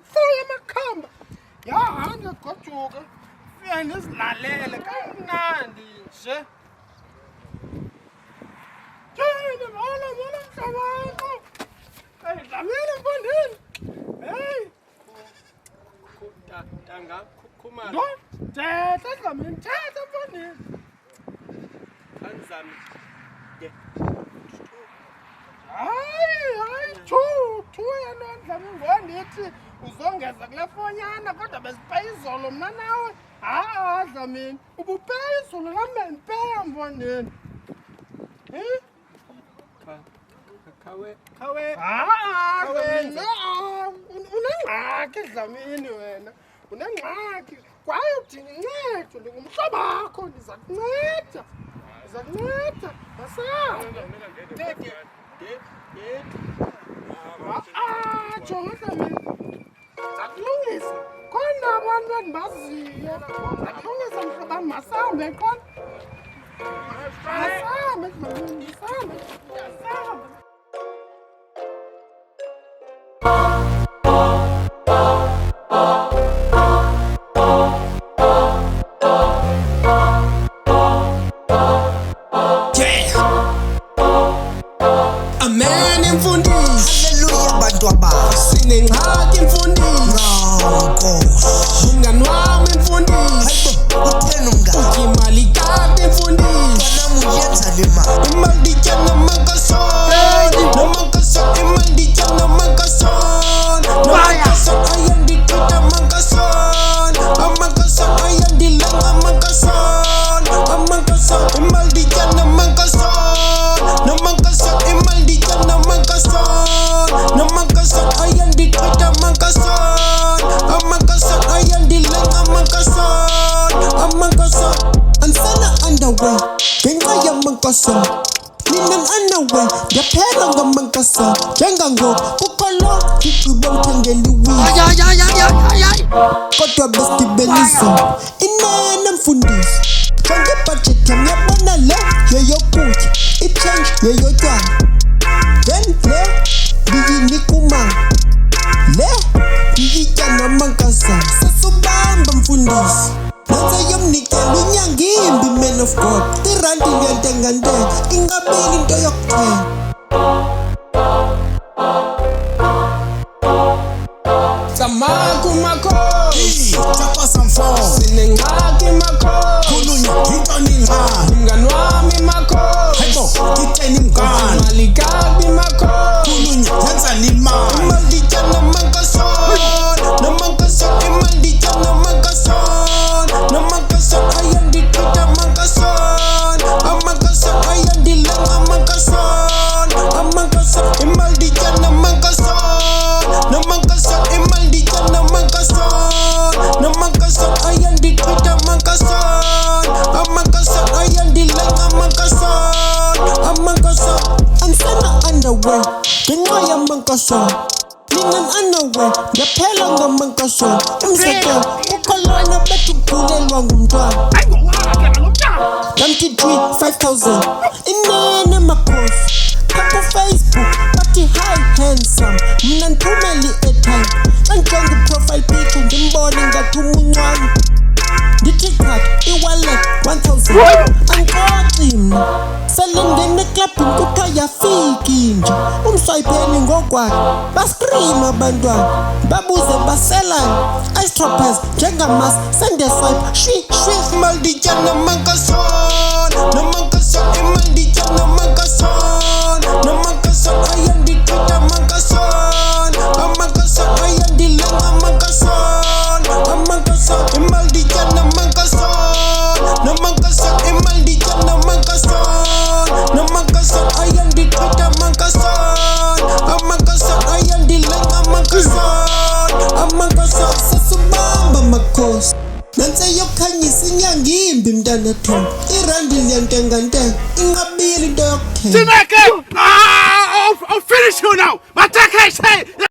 foya makhamba yahamba gojuka fika nizilalele kamnandi nje Jane mola mhlabakho hey dlamini mfondini hey tanga khumala no thetha dlamini thetha mfondini kanzami ke hayi chu yena dlamini ngondithi uzongeza kule fonyana kodwa besiphezolo mna nawe dlamini ubuphezolo lameni phela mfondini Kawe unengxaki dlamini wena unengxaki kwaye udinga uncedo ndingumhlobo wakho ndiza kunceda jonga dlamini zakulungisa khona abantu endibaziyo zakulungisa mhlobam masambe qona masambe dlamini masambe Amen imfundisi haleluya bantu abazi sinengxaki imfundisi umngani wami imfundisi uthena umngani imali kade imfundisi bana muyenza le mali imali dyana makasoni namakasoni imali dyana makasoni namakasoni ayandithuta makasoni amakasoni ayandilanga makasoni amakasoni imali dyana makasoni namakasoni imali dyana makasoni namakasoni ayandithuta makasoni amakasoni ayandilanga makasoni amakasoni ansana underwear ngenxa yamakasoni mina underwear ndiyaphela ngamakasoni njengangoku kukho lo ndigqibe mthangeliwile kodwa besigibelisa inene mfundisi jonge ibhajethi yam yabona le yeyokutya ichange yeyotywala then le ndiyinika umama le ndiyitya namankazana sasubamba mfundisi nantse yomnikela unyanga imbi man of god irandi ndiyantengantenga ingabeli into yokuthenga Samaku makhosi chapa samfo sinengxaki makhosi khulunya into ningani umngani wami makhosi hayibo ngitheni mngani imali kabi makhosi khulunya yenza le mali imali dyana makasoni namakasoni imali dyana makasoni namakasoni ayandithuta makasoni amakasoni ayandilanga makasoni amakasoni imali dyana makasoni namakasoni imali dyana makasoni namakasoni ayandithuta makasoni amakasoni ayandilanga makasoni amakasoni ansana underwear ngenxa yamakasoni mina underwear ndiyaphela ngamakasoni umzekelo ukholwana bethi ugulelwa ngumntwana namthi 5000 inene makhosi papa Facebook bathi hi handsome mina nthumeli airtime kanjonga iprofile picture ndimbone ngathi umuncwane ndithi card iwallet 1000 ankoxi mna selingene eklabhini kuthiwa yafiki nje umswayipeni ngokwakhe baskrima abantwana babuze baselane istropes njengamasi sendeswipe shwi imali ndityana makasoni namakasoni imali ndityana makasoni namakasoni ayandithuta makasoni amakasoni ayandilanga makasoni amakasoni imali ndityana makasoni namakasoni imali ndityana makasoni namakasoni ayandithuta makasoni amakasoni ayandilanga makasoni amakasoni sasubamba makhosi nantse yokukhanyisa inyanga imbi mntana thomba irandi liyantengantenga inqabile into yokuthenga Tineke! I'll finish you now! Matake, say!